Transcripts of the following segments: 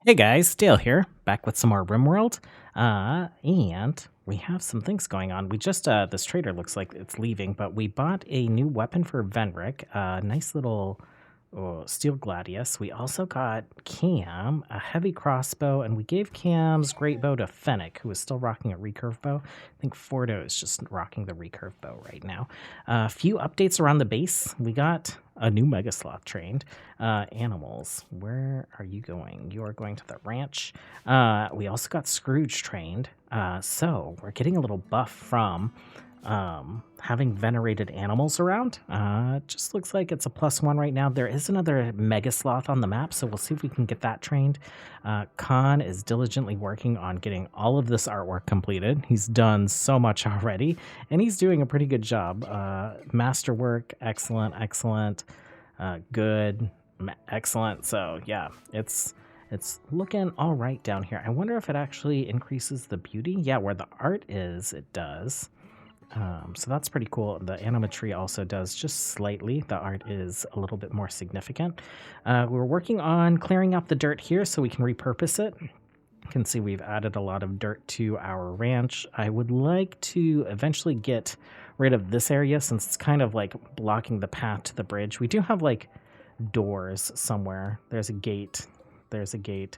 Hey guys, Dale here, back with some more RimWorld. And we have some things going on. We just, this trader looks like it's leaving, but we bought a new weapon for Venric, a nice little steel gladius. We also got Cam, a heavy crossbow, and we gave Cam's great bow to Fennec, who is still rocking a recurve bow. I think Fordo is just rocking the recurve bow right now. A few updates around the base. We got a new Mega Sloth trained. Animals, where are you going? You are going to the ranch. We also got Scrooge trained. So we're getting a little buff from having venerated animals around. It just looks like it's a +1 right now. There is another Mega Sloth on the map, so we'll see if we can get that trained. Khan is diligently working on getting all of this artwork completed. He's done so much already, and he's doing a pretty good job. Masterwork, excellent, excellent, good, excellent. So yeah, it's looking all right down here. I wonder if it actually increases the beauty. Yeah, where the art is, it does. So that's pretty cool. The animatry also does just slightly. The art is a little bit more significant. We're working on clearing out the dirt here so we can repurpose it. You can see we've added a lot of dirt to our ranch. I would like to eventually get rid of this area since it's kind of like blocking the path to the bridge. We do have like doors somewhere. There's a gate. There's a gate.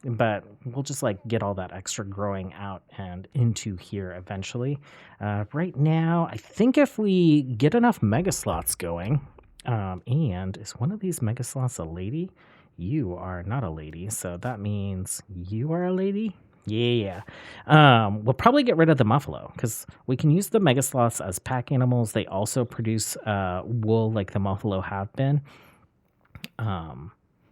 But we'll just like get all that extra growing out and into here eventually. Right now, I think if we get enough Mega Sloths going, and is one of these Mega Sloths a lady? You are not a lady, so that means you are a lady? Yeah. We'll probably get rid of the Muffalo because we can use the Mega Sloths as pack animals. They also produce wool like the Muffalo have been.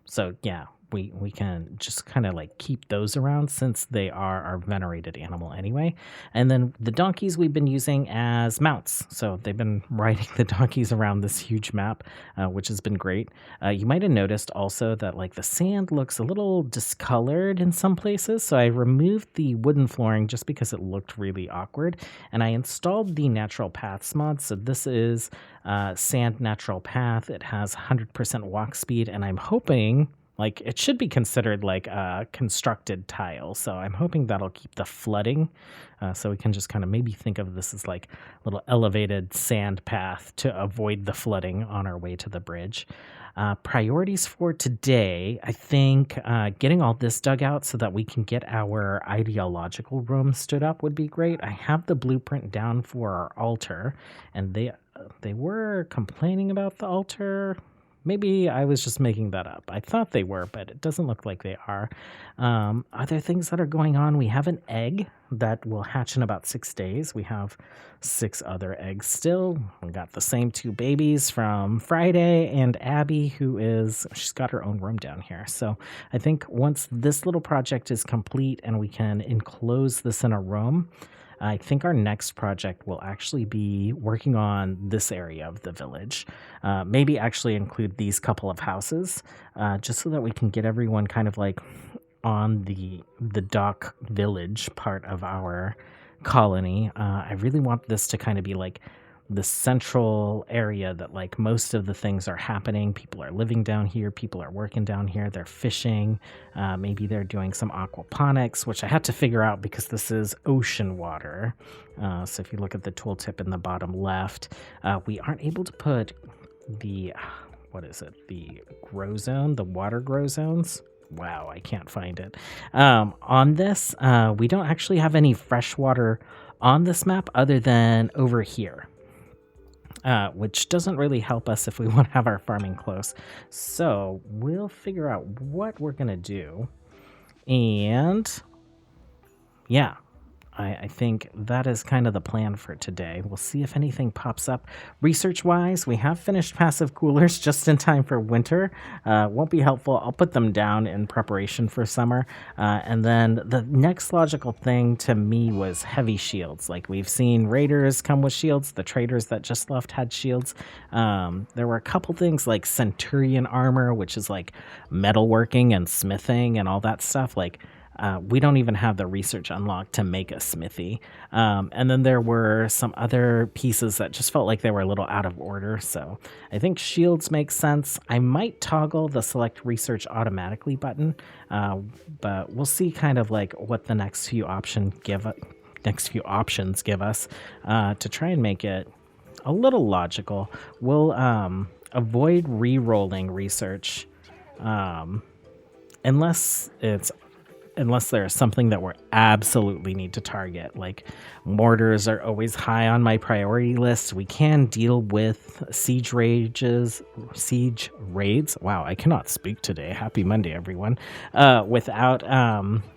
So yeah, we can just kind of like keep those around since they are our venerated animal anyway. And then the donkeys we've been using as mounts. So they've been riding the donkeys around this huge map, which has been great. You might have noticed also that like the sand looks a little discolored in some places. So I removed the wooden flooring just because it looked really awkward. And I installed the natural paths mod. So this is sand natural path. It has 100% walk speed, and I'm hoping like it should be considered like a constructed tile. So I'm hoping that'll keep the flooding. So we can just kind of maybe think of this as like a little elevated sand path to avoid the flooding on our way to the bridge. Priorities for today, I think getting all this dug out so that we can get our ideological room stood up would be great. I have the blueprint down for our altar, and they were complaining about the altar. Maybe I was just making that up. I thought they were, but it doesn't look like they are. Other things that are going on, we have an egg that will hatch in about 6 days. We have 6 other eggs still. We got the same 2 babies from Friday and Abby, she's got her own room down here. So I think once this little project is complete and we can enclose this in a room, I think our next project will actually be working on this area of the village. Maybe actually include these couple of houses, just so that we can get everyone kind of like on the dock village part of our colony. I really want this to kind of be like the central area that like most of the things are happening. People are living down here. People are working down here. They're fishing. Maybe they're doing some aquaponics, which I had to figure out because this is ocean water. So if you look at the tooltip in the bottom left, we aren't able to put the, the grow zone, the water grow zones. Wow, I can't find it. On this, we don't actually have any freshwater on this map other than over here. Which doesn't really help us if we want to have our farming close. So we'll figure out what we're going to do. And yeah, I think that is kind of the plan for today. We'll see if anything pops up. Research-wise, we have finished passive coolers just in time for winter. Won't be helpful. I'll put them down in preparation for summer. And then the next logical thing to me was heavy shields. Like we've seen raiders come with shields. The traders that just left had shields. There were a couple things like centurion armor, which is like metalworking and smithing and all that stuff. Like we don't even have the research unlocked to make a smithy. And then there were some other pieces that just felt like they were a little out of order. So I think shields make sense. I might toggle the select research automatically button, but we'll see kind of like what the next few options give us to try and make it a little logical. We'll avoid re-rolling research unless there's something that we absolutely need to target. Like mortars are always high on my priority list. We can deal with siege raids. Wow, I cannot speak today. Happy Monday, everyone.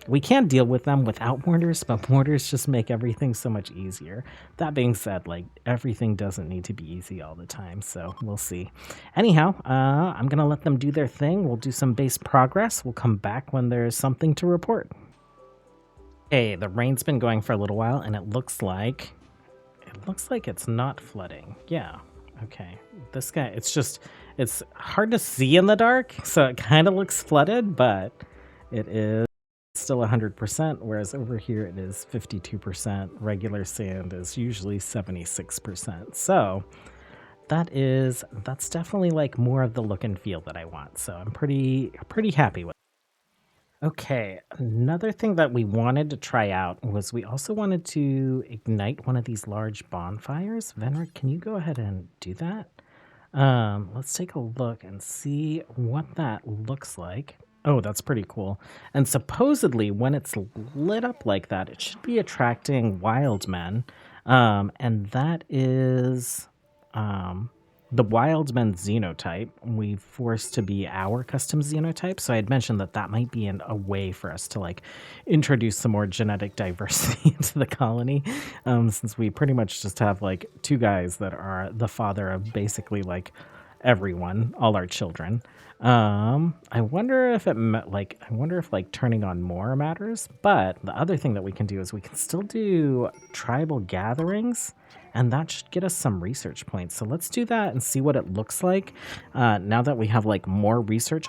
We can deal with them without mortars, but mortars just make everything so much easier. That being said, like everything doesn't need to be easy all the time, so we'll see. Anyhow, I'm gonna let them do their thing. We'll do some base progress. We'll come back when there's something to report. Okay, the rain's been going for a little while, and it looks like it's not flooding. Yeah. Okay. This guy, it's hard to see in the dark, so it kind of looks flooded, but it is still 100%, whereas over here it is 52%. Regular sand is usually 76%. So that's definitely like more of the look and feel that I want. So I'm pretty happy with it. Okay, another thing that we wanted to try out was we also wanted to ignite one of these large bonfires. Venric, can you go ahead and do that? Let's take a look and see what that looks like. Oh, that's pretty cool. And supposedly when it's lit up like that, it should be attracting wild men. And that is the Wildman xenotype. We forced to be our custom xenotype. So I had mentioned that might be a way for us to like introduce some more genetic diversity into the colony, since we pretty much just have like two guys that are the father of basically like everyone, all our children. I wonder if like turning on more matters. But the other thing that we can do is we can still do tribal gatherings, and that should get us some research points. So let's do that and see what it looks like now that we have like more research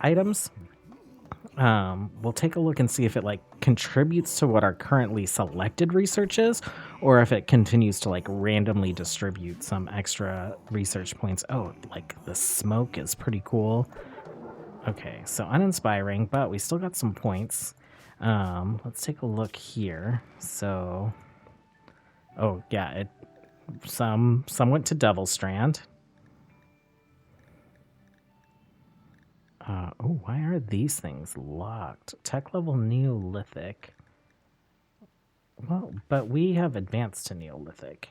items. We'll take a look and see if it like contributes to what our currently selected research is, or if it continues to like randomly distribute some extra research points. Oh, like the smoke is pretty cool. Okay, so uninspiring, but we still got some points. Let's take a look here. So, oh yeah, some went to Devil Strand. Oh, why are these things locked? Tech level Neolithic. Well, but we have advanced to Neolithic.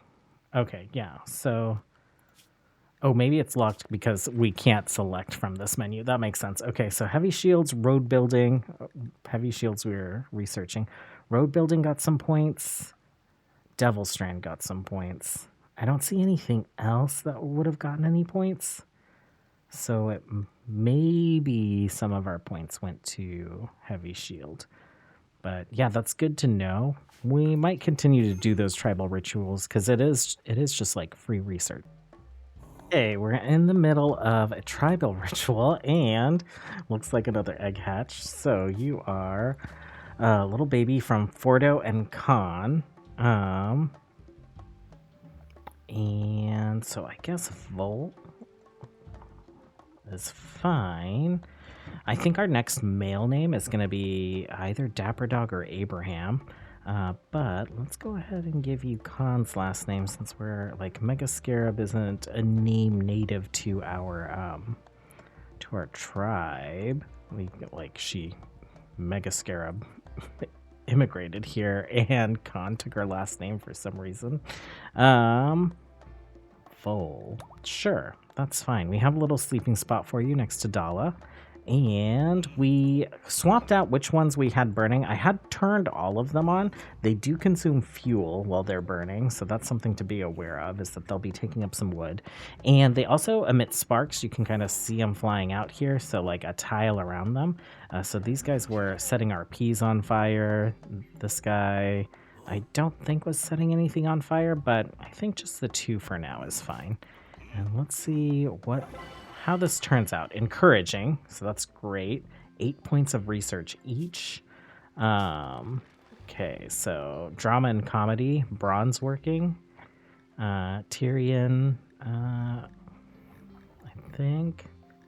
Okay, yeah, so... Oh, maybe it's locked because we can't select from this menu. That makes sense. Okay, so heavy shields, road building. Heavy shields we were researching. Road building got some points. Devil Strand got some points. I don't see anything else that would have gotten any points. So maybe some of our points went to heavy shield. But yeah, that's good to know. We might continue to do those tribal rituals because it is just like free research. Okay, we're in the middle of a tribal ritual and looks like another egg hatch. So you are a little baby from Fordo and Khan. And so I guess Volt is fine. I think our next male name is going to be either Dapper Dog or Abraham. But let's go ahead and give you Khan's last name, since we're like Mega Scarab isn't a name native to our tribe. Mega Scarab immigrated here, and Khan took her last name for some reason. Full. Sure, that's fine. We have a little sleeping spot for you next to Dala. And we swapped out which ones we had burning. I had turned all of them on. They do consume fuel while they're burning, so that's something to be aware of, is that they'll be taking up some wood. And they also emit sparks. You can kind of see them flying out here, so like a tile around them. So these guys were setting our peas on fire. This guy, I don't think was setting anything on fire, but I think just the two for now is fine. And let's see how this turns out. Encouraging, so that's great. 8 points of research each. Okay, so drama and comedy, bronze working. Tyrion, I think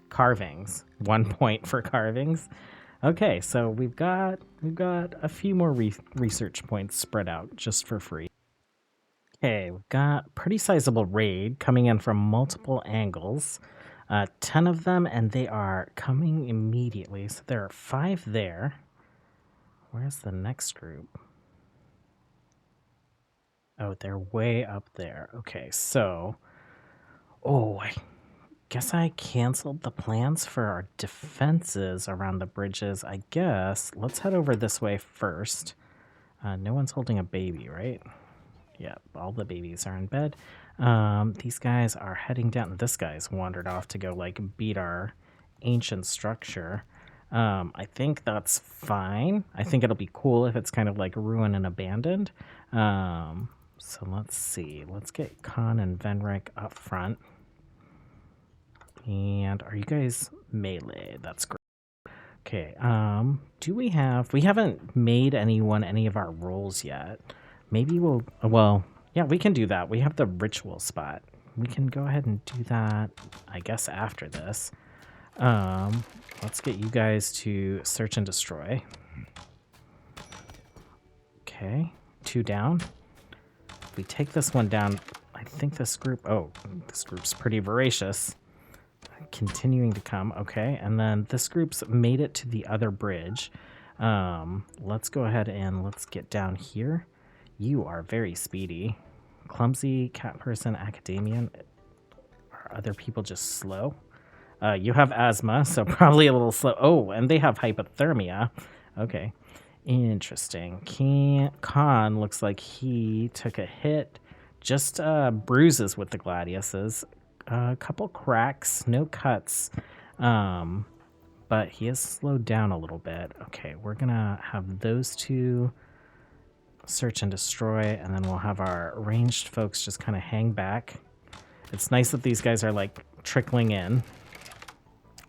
carvings. 1 point for carvings. Okay, so we've got a few more research points spread out just for free. Okay, we've got pretty sizable raid coming in from multiple angles. 10 of them, and they are coming immediately. So there are 5 there. Where's the next group? Oh, they're way up there. Okay, so... Oh, I guess I canceled the plans for our defenses around the bridges. I guess let's head over this way first. No one's holding a baby, right? Yeah, all the babies are in bed. These guys are heading down. This guy's wandered off to go like beat our ancient structure. I think that's fine. I think it'll be cool if it's kind of like ruined and abandoned. So let's see. Let's get Khan and Venric up front. And are you guys melee? That's great. Okay, do we haven't made anyone any of our roles yet. Maybe well, yeah, we can do that. We have the ritual spot. We can go ahead and do that, I guess, after this. Let's get you guys to search and destroy. Okay, 2 down. If we take this one down, I think this group's pretty voracious. Continuing to come. Okay, and then this group's made it to the other bridge. Let's go ahead and let's get down here. You are very speedy. Clumsy, cat person, academian. Are other people just slow? You have asthma, so probably a little slow. Oh, and they have hypothermia. Okay, interesting. Khan looks like he took a hit. Just bruises with the gladiuses. A couple cracks, no cuts, but he has slowed down a little bit. Okay, we're gonna have those 2 search and destroy, and then we'll have our ranged folks just kind of hang back. It's nice that these guys are like trickling in.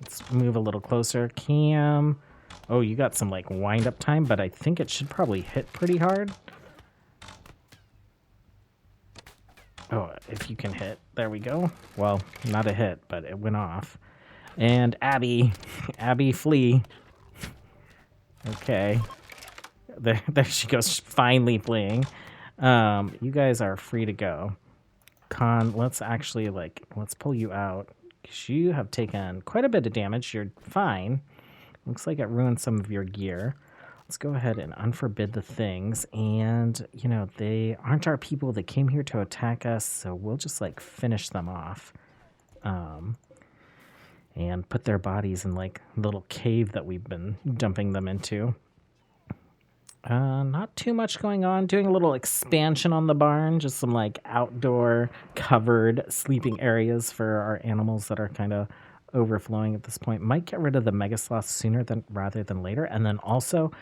Let's move a little closer. Cam, oh, you got some like wind up time, but I think it should probably hit pretty hard. Oh, if you can hit. There we go. Well, not a hit, but it went off. And Abby. Abby, flee. Okay. There she goes, finally fleeing. You guys are free to go. Khan, let's pull you out. Because you have taken quite a bit of damage. You're fine. Looks like it ruined some of your gear. Let's go ahead and unforbid the things. And, you know, they aren't our people. They came here to attack us, so we'll just, like, finish them off. And put their bodies in, like, the little cave that we've been dumping them into. Not too much going on. Doing a little expansion on the barn. Just some, like, outdoor covered sleeping areas for our animals that are kind of overflowing at this point. Might get rid of the megasloths rather than later. And then also...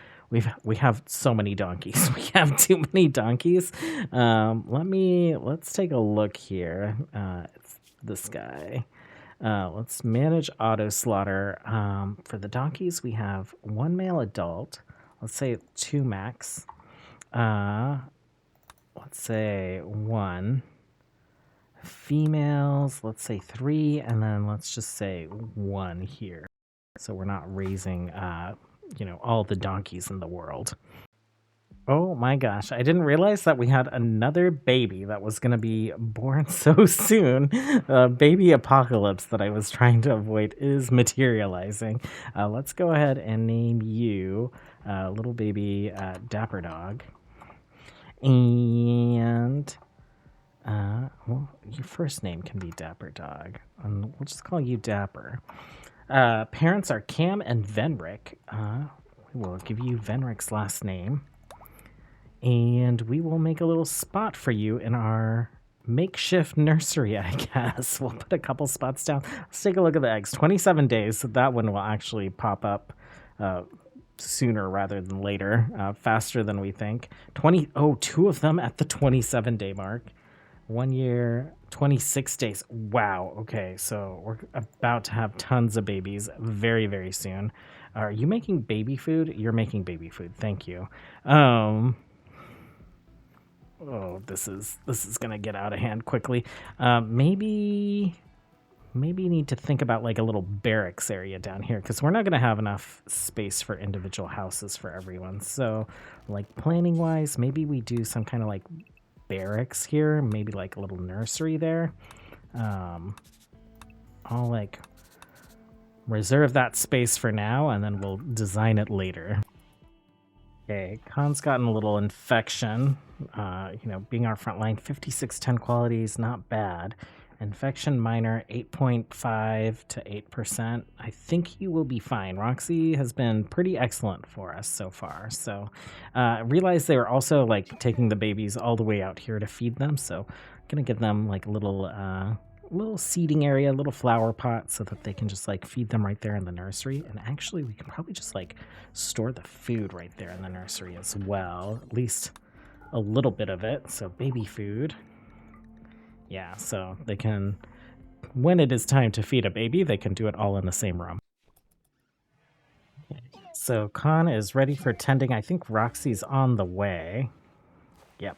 We have so many donkeys. We have too many donkeys. Let's take a look here. It's this guy. Let's manage auto slaughter. For the donkeys, we have 1 male adult. Let's say 2 max. Let's say 1. Females, let's say 3, and then let's just say 1 here. So we're not raising all the donkeys in the world. Oh my gosh, I didn't realize that we had another baby that was going to be born so soon. Baby apocalypse that I was trying to avoid is materializing. Let's go ahead and name you little baby Dapper Dog. And your first name can be Dapper Dog. And we'll just call you Dapper. Parents are Cam and Venric. We'll give you Venric's last name. And we will make a little spot for you in our makeshift nursery, I guess. We'll put a couple spots down. Let's take a look at the eggs. 27 days. So that one will actually pop up sooner rather than later, faster than we think. 2 of them at the 27-day mark. 1 year, 26 days. Wow. Okay, so we're about to have tons of babies very, very soon. Are you making baby food? You're making baby food. Thank you. Um, oh, this is gonna get out of hand quickly. Maybe need to think about like a little barracks area down here because we're not going to have enough space for individual houses for everyone. So like planning wise, maybe we do some kind of like barracks here, maybe like a little nursery there. I'll like reserve that space for now and then we'll design it later. Okay, Khan's gotten a little infection. Being our frontline, 5610 quality is not bad. Infection minor, 8.5 to 8%. I think he will be fine. Roxy has been pretty excellent for us so far. So realized they were also like taking the babies all the way out here to feed them. So I'm gonna give them like a little seating area, a little flower pot so that they can just like feed them right there in the nursery. And actually we can probably just like store the food right there in the nursery as well, at least a little bit of it. So baby food. Yeah, so they can, when it is time to feed a baby, they can do it all in the same room. So Khan is ready for tending. I think Roxy's on the way. Yep.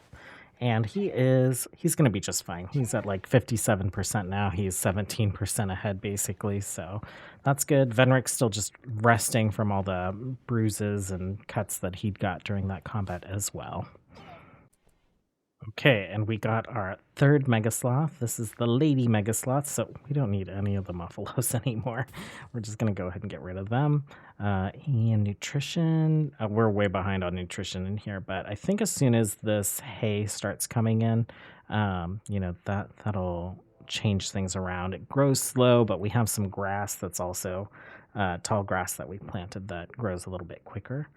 And he's going to be just fine. He's at like 57% now. He's 17% ahead, basically. So that's good. Venric's still just resting from all the bruises and cuts that he'd got during that combat as well. Okay, and we got our third Megasloth. This is the Lady Megasloth, so we don't need any of the Muffalos anymore. We're just going to go ahead and get rid of them. And nutrition, we're way behind on nutrition in here, but I think as soon as this hay starts coming in, that'll change things around. It grows slow, but we have some grass that's also tall grass that we planted that grows a little bit quicker.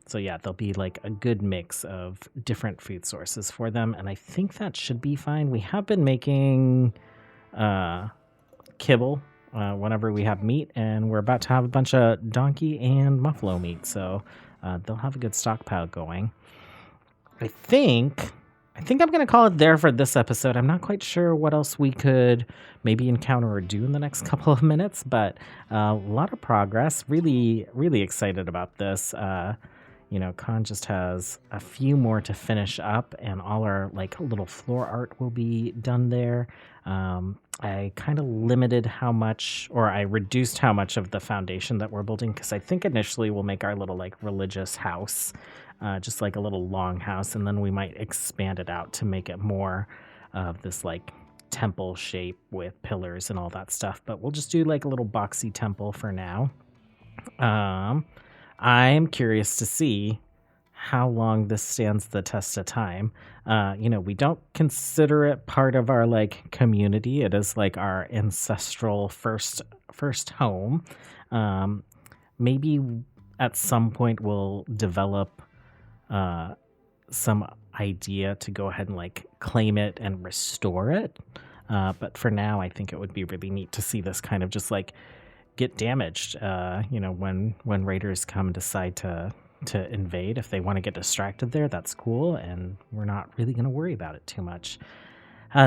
So yeah, there'll be like a good mix of different food sources for them, and I think that should be fine. We have been making kibble whenever we have meat, and we're about to have a bunch of donkey and muffalo meat, so they'll have a good stockpile going. I think I'm going to call it there for this episode. I'm not quite sure what else we could maybe encounter or do in the next couple of minutes, but a lot of progress. Really, really excited about this. Khan just has a few more to finish up, and all our like little floor art will be done there. I kind of limited how much, or I reduced how much of the foundation that we're building, because I think initially we'll make our little like religious house, just like a little long house, and then we might expand it out to make it more of this like temple shape with pillars and all that stuff. But we'll just do like a little boxy temple for now. I'm curious to see how long this stands the test of time. We don't consider it part of our like community. It is like our ancestral first home. Maybe at some point we'll develop some idea to go ahead and like claim it and restore it. But for now, I think it would be really neat to see this kind of just like get damaged, when raiders come and decide to invade. If they want to get distracted there, that's cool, and we're not really going to worry about it too much.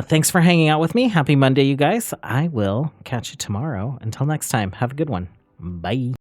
Thanks for hanging out with me. Happy Monday, you guys. I will catch you tomorrow. Until next time, have a good one. Bye.